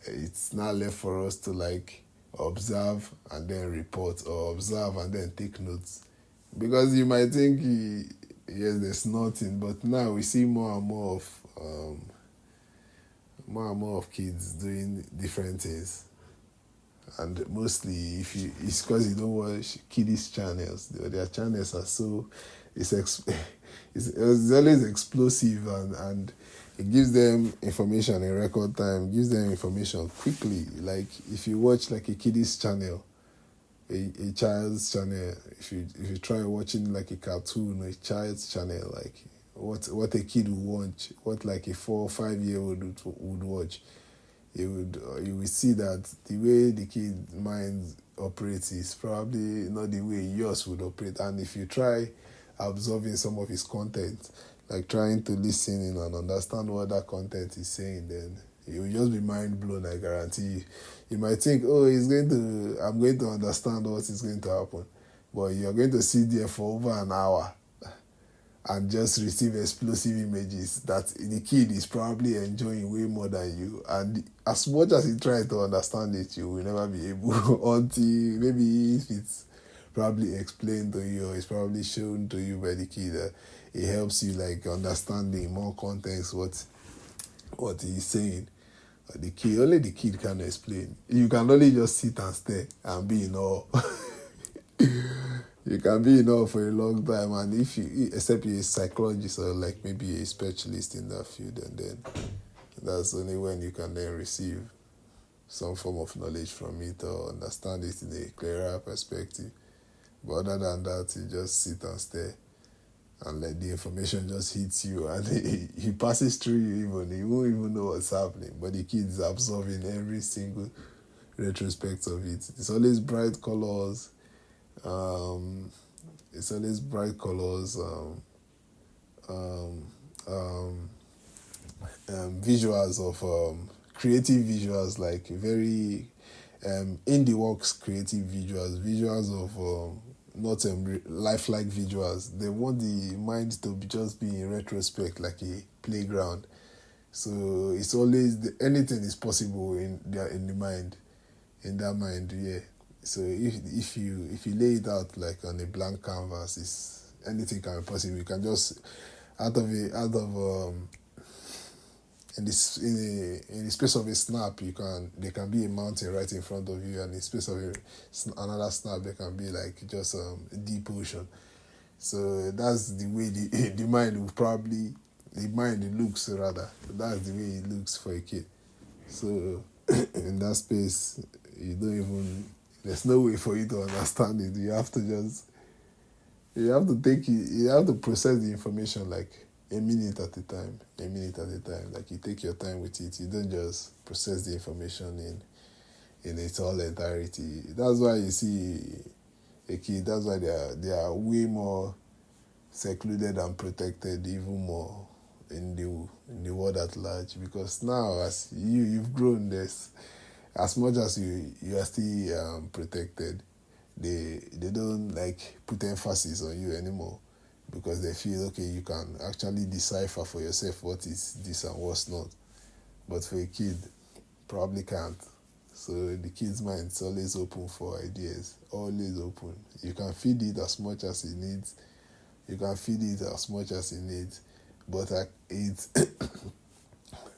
it's not left for us to like observe and then report, or observe and then take notes, because you might think yes, there's nothing, but now we see more and more of kids doing different things, and mostly it's because you don't watch kiddies channels. Their channels are so it's always explosive, and it gives them information in record time, gives them information quickly. Like if you watch like a kiddies channel, a child's channel, if you try watching like a cartoon or a child's channel, like what a kid would watch, what like a 4 or 5 year old would watch, you will see that the way the kid mind operates is probably not the way yours would operate. And if you try absorbing some of his content, like trying to listen in and understand what that content is saying, then you will just be mind blown, I guarantee you. You might think, oh, I'm going to understand what is going to happen. But you're going to sit there for over an hour and just receive explosive images that the kid is probably enjoying way more than you. And as much as you try to understand it, you will never be able until maybe if it's probably explained to you, or it's probably shown to you by the kid. It helps you like understanding more context what he's saying. Only the kid can explain. You can only just sit and stare and be in awe. You can be in awe for a long time, and except you're a psychologist or like maybe a specialist in that field, and then that's only when you can then receive some form of knowledge from it or understand it in a clearer perspective. But other than that, you just sit and stare and let the information just hit you, and he passes through you even. You won't even know what's happening, but the kid's absorbing every single retrospect of it. It's always bright colors. Visuals of creative visuals, like very indie works, creative visuals of not lifelike visuals. They want the mind to just be in retrospect, like a playground. So it's always anything is possible in the mind, in that mind, yeah. So if you lay it out like on a blank canvas, anything can be possible. You can just out of in the space of a snap, there can be a mountain right in front of you, and in the space of another snap, there can be like just a deep ocean. So that's the way the mind will probably, the mind looks rather. That's the way it looks for a kid. So in that space, you don't even, there's no way for you to understand it. You have to you have to process the information like a minute at a time. Like you take your time with it. You don't just process the information in its all entirety. That's why you see a kid, that's why they are way more secluded and protected, even more in the world at large. Because now, as you've grown, this as much as you are still protected, they don't like put emphasis on you anymore, because they feel, okay, you can actually decipher for yourself what is this and what's not. But for a kid, probably can't. So the kid's mind is always open for ideas, always open. You can feed it as much as it needs. But it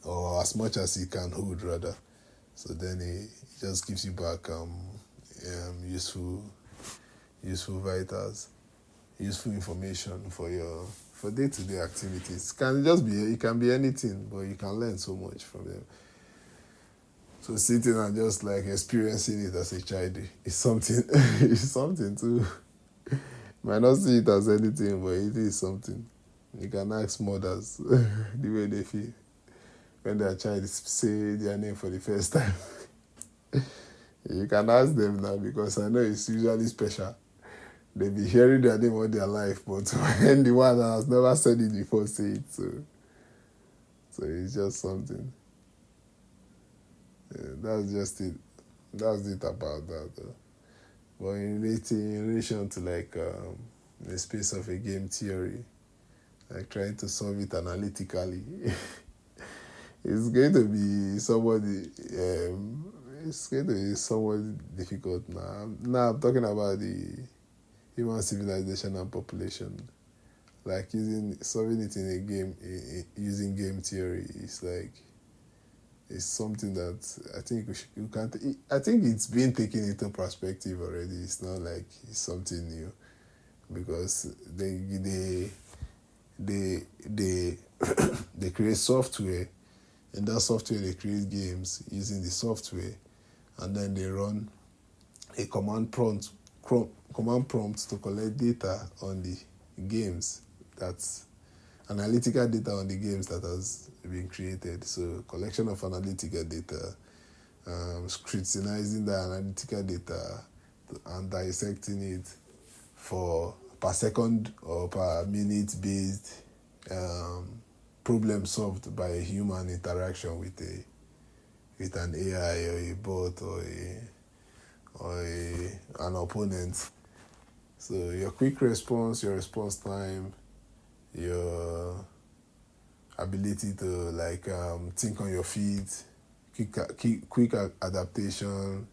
or as much as it can hold rather. So then it just gives you back useful vitals, useful information for day-to-day activities. It can be anything, but you can learn so much from them. So sitting and just like experiencing it as a child is something. It's something too. Might not see it as anything, but it is something. You can ask mothers the way they feel when their child say their name for the first time. You can ask them now, because I know it's usually special. They be hearing their name all their life, but when the one that has never said it before say it, so it's just something. Yeah, that's just it. That's it about that. But in relation to like the space of a game theory, like trying to solve it analytically, it's going to be somewhat difficult now. Now I'm talking about the human civilization and population. Like solving it in a game, using game theory is like, it's something that I think I think it's been taken into perspective already. It's not like it's something new, because they they create software. In that software, they create games using the software, and then they run a command prompt to collect data on the games. That's analytical data on the games that has been created. So collection of analytical data, scrutinizing the analytical data and dissecting it for per second or per minute based problem solved by a human interaction with an AI or a bot or an opponent. So your quick response, your response time, your ability to like think on your feet, quick adaptation,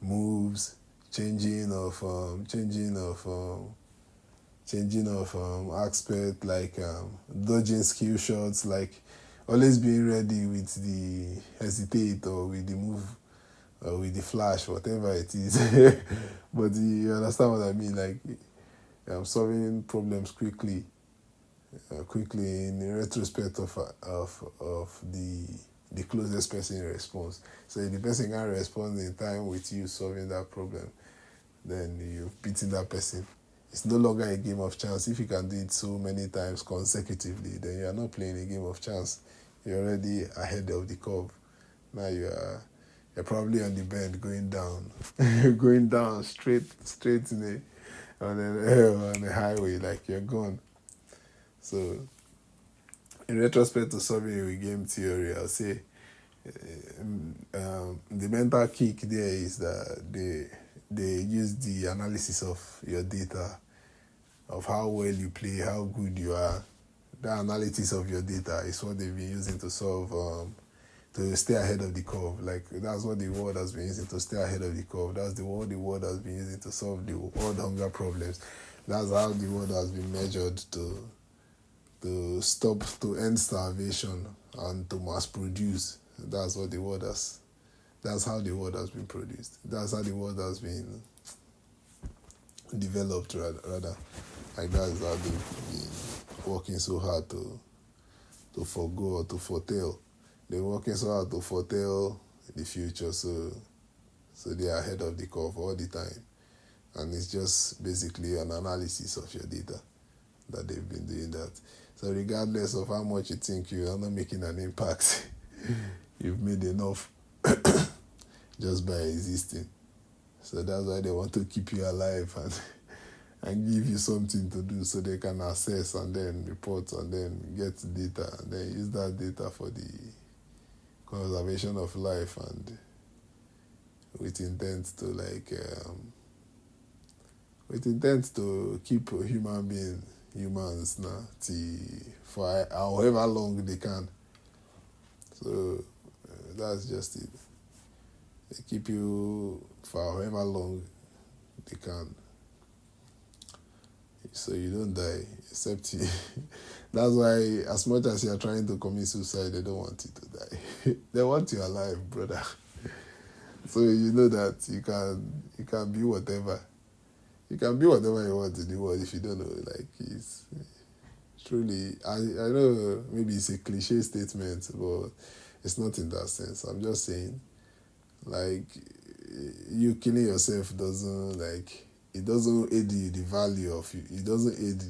moves, changing of aspect, like dodging skill shots, like always being ready with the hesitate or with the move or with the flash, whatever it is. But you understand what I mean, like solving problems quickly in retrospect of the closest person in response. So if the person can respond in time with you solving that problem, then you've beaten that person. It's no longer a game of chance. If you can do it so many times consecutively, then you are not playing a game of chance. You're already ahead of the curve. Now you're probably on the bend, going down, straight on the highway, like you're gone. So, in retrospect to solving with game theory, I'll say the mental kick there is that they use the analysis of your data, of how well you play, how good you are. That analysis of your data is what they've been using to solve, to stay ahead of the curve. Like, that's what the world has been using to stay ahead of the curve. That's what the world has been using to solve the world hunger problems. That's how the world has been measured to end starvation and to mass produce. That's what the world has. That's how the world has been produced. That's how the world has been developed, rather. Like that is how they've been working so hard to forego or to foretell. They're working so hard to foretell the future, so they are ahead of the curve all the time. And it's just basically an analysis of your data that they've been doing that. So regardless of how much you think you are not making an impact, you've made enough just by existing. So that's why they want to keep you alive and give you something to do so they can assess and then report and then get data and then use that data for the conservation of life and with intent to keep humans now for however long they can. So that's just it. They keep you for however long they can, so you don't die, except you. That's why as much as you're trying to commit suicide, they don't want you to die. They want you alive, brother. So you know that you can be whatever. You can be whatever you want in the world if you don't know. Like, it's truly, I know maybe it's a cliche statement, but it's not in that sense. I'm just saying, like, you killing yourself doesn't aid the value of you. It doesn't aid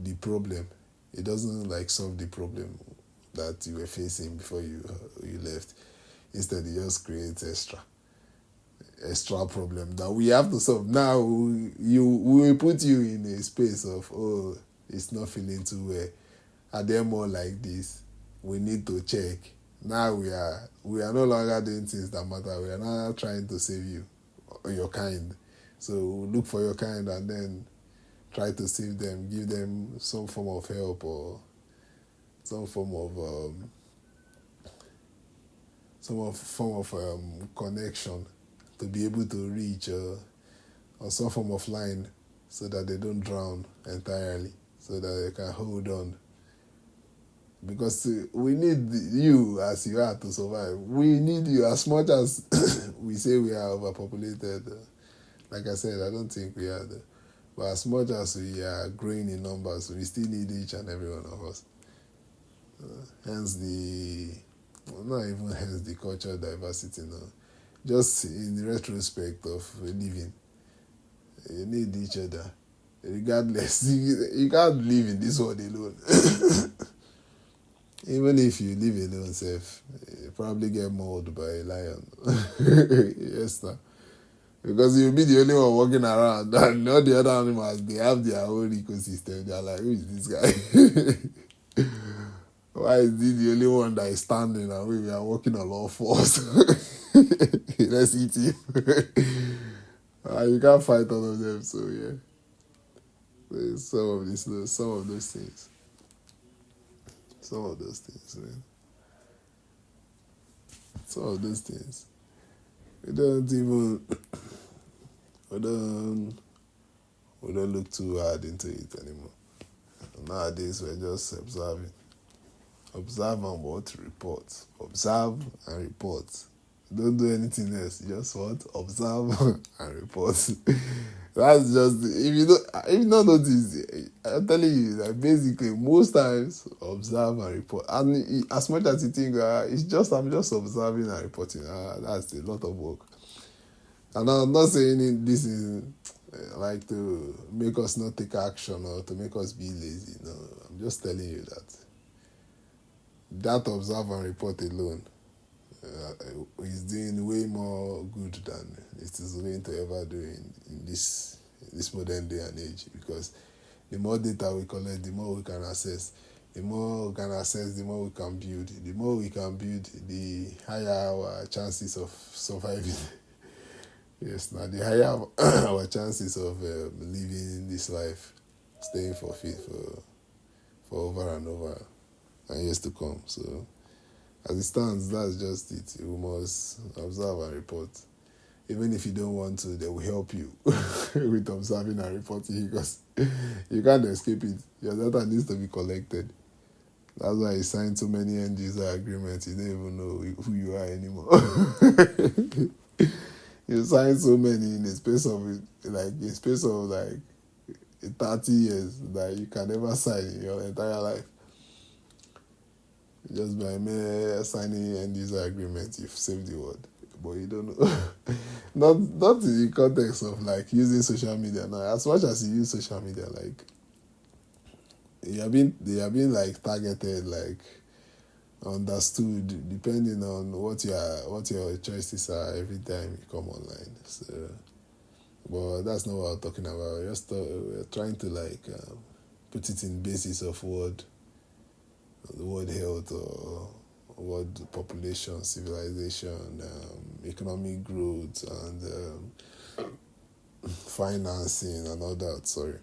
the problem. It doesn't solve the problem that you were facing before you left. Instead, it just creates extra problem that we have to solve. Now we will put you in a space of, oh, it's not feeling too well. Are there more like this? We need to check. Now we are no longer doing things that matter. We are now trying to save you or your kind. So look for your kind and then try to save them, give them some form of help or some form of connection to be able to reach or some form of line so that they don't drown entirely, so that they can hold on. Because we need you as you are to survive. We need you as much as we say we are overpopulated. Like I said, I don't think we are. But as much as we are growing in numbers, we still need each and every one of us. Hence the cultural diversity now. Just in the retrospect of living, you need each other. Regardless, you can't live in this world alone. Even if you live alone, you probably get mauled by a lion. Yes, sir. Because you'll be the only one walking around, and all the other animals, they have their own ecosystem. They're like, who is this guy? Why is he the only one that is standing and we are walking on all fours? Let's eat him. You can't fight all of them, so yeah. There's some of those things. Some of those things, man. Some of those things. We don't look too hard into it anymore. Nowadays, we're just observing. Observe and what? Report. Observe and report. Don't do anything else. Just what? Observe and report. That's just, if you don't notice, I'm telling you that basically most times observe and report. And as much as you think I'm just observing and reporting, that's a lot of work. And I'm not saying this is like to make us not take action or to make us be lazy. No, I'm just telling you that observe and report alone is doing way more good than it is going to ever do in this modern day and age, because the more data we collect, the more we can access. The more we can access, the more we can build. The more we can build, the higher our chances of surviving. Yes, now the higher our chances of living this life, staying for fit for over and over and years to come. So as it stands, that's just it. We must observe and report. Even if you don't want to, they will help you with observing and reporting, because you can't escape it. Your data needs to be collected. That's why you sign so many end user agreements. You don't even know who you are anymore. You sign so many in a space of 30 years that you can never sign in your entire life. Just by mere signing end user agreement, you've saved the world. But you don't know. not in the context of like using social media now. As much as you use social media, like they are being like targeted, like understood, depending on what your choices are every time you come online. So, but that's not what I'm talking about. We're trying to like put it in basis of world health or world population, civilization, economic growth, and financing and all that. Sorry.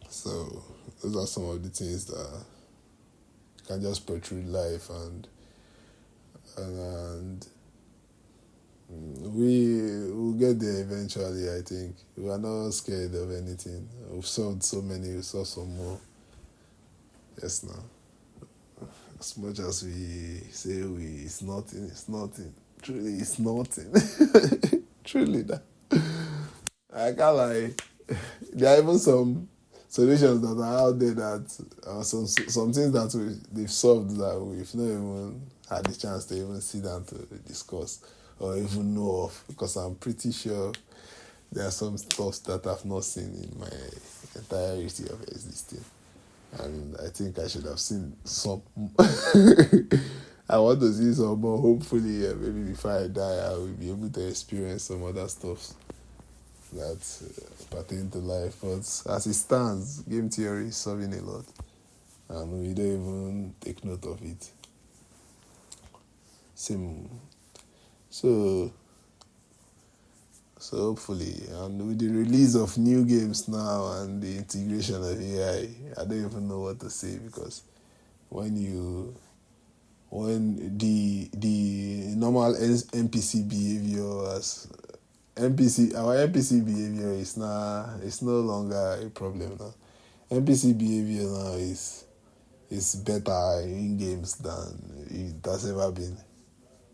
So those are some of the things that can just protrude life and we will get there eventually. I think we are not scared of anything. We've solved so many. We solve some more. Yes, now. As much as we say it's nothing, it's nothing. Truly, it's nothing. Truly, that I can't lie. There are even some solutions that are out there that some things that they've solved that we've not even had the chance to even sit down to discuss or even know of, because I'm pretty sure there are some stuff that I've not seen in my entirety of existing. And I think I should have seen some. I want to see some more. Hopefully, maybe before I die, I will be able to experience some other stuff that pertain to life. But as it stands, game theory is solving a lot, and we don't even take note of it. Same. So hopefully, and with the release of new games now and the integration of AI, I don't even know what to say, because when the normal NPC behavior our NPC behavior is no longer a problem now. NPC behavior now is better in games than it has ever been.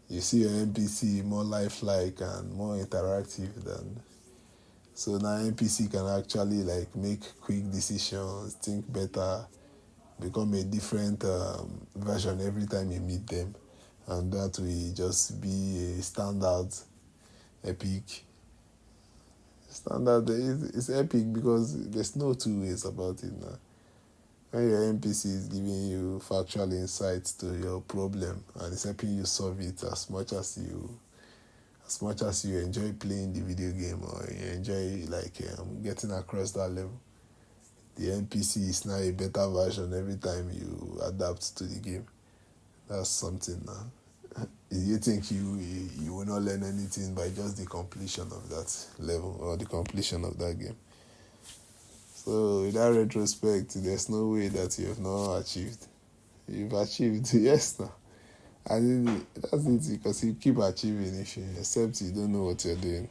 You see your NPC more lifelike and more interactive than. So now NPC can actually like make quick decisions, think better, become a different version every time you meet them, and that will just be a standard epic. Standard is epic because there's no two ways about it now. When your NPC is giving you factual insights to your problem and it's helping you solve it, as much as you enjoy playing the video game or you enjoy like getting across that level, the NPC is now a better version every time you adapt to the game. That's something now. You think you will not learn anything by just the completion of that level or the completion of that game. So in that retrospect, there's no way that you have not achieved. You've achieved, yes now. And that's it, because you keep achieving except you don't know what you're doing.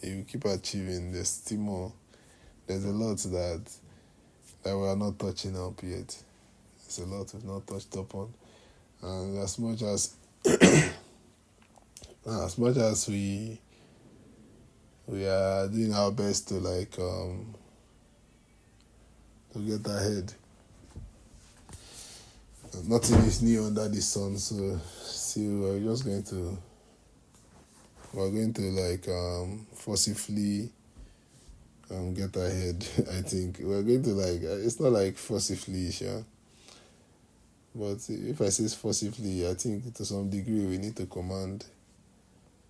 You keep achieving, there's still more. There's a lot that we are not touching up yet. There's a lot we've not touched upon. And as much as we are doing our best to like to get ahead, nothing is new under the sun. So we're going to like forcibly get ahead. I think we're going to like, it's not like forcibly, sure. But if I say forcibly, I think to some degree we need to command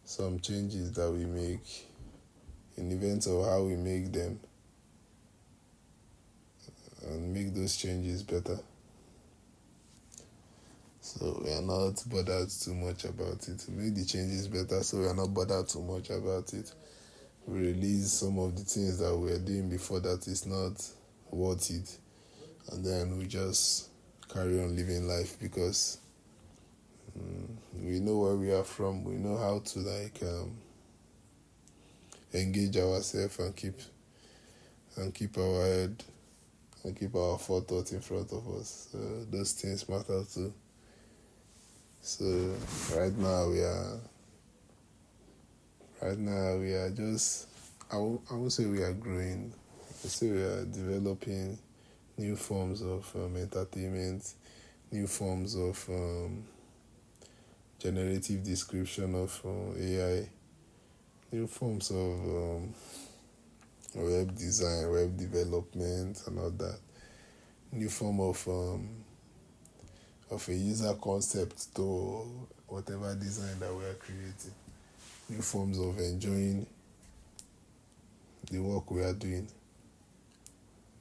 some changes that we make in events of how we make them and make those changes better. So we are not bothered too much about it. Make the changes better so we are not bothered too much about it. We release some of the things that we were doing before that is not worth it. And then we just carry on living life because we know where we are from. We know how to like engage ourselves and keep our head and keep our forethought in front of us. So those things matter too. So right now we are just, I won't say we are growing. I say we are developing new forms of entertainment, new forms of generative description of AI, new forms of web design, web development, and all that. New form of a user concept to whatever design that we are creating. New forms of enjoying the work we are doing.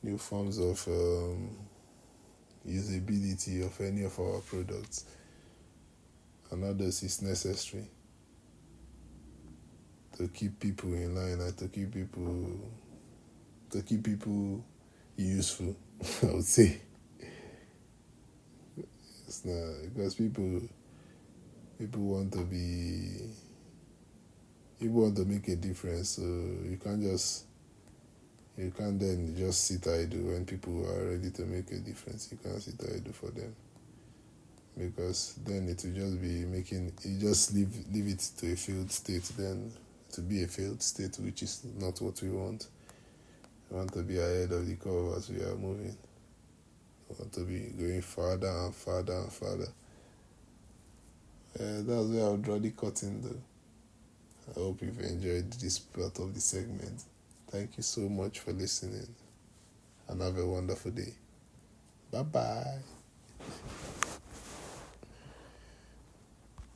New forms of usability of any of our products. And all this is necessary to keep people in line and to keep people useful. I would say it's not, because people want to make a difference. So you can't then just sit idle when people are ready to make a difference. You can't sit idle for them, because then it will just be you just leave it to a failed state, then to be a failed state, which is not what we want. We want to be ahead of the curve as we are moving. We want to be going farther and farther and farther. That's where I'll draw the curtain though. I hope you've enjoyed this part of the segment. Thank you so much for listening, and have a wonderful day. Bye-bye.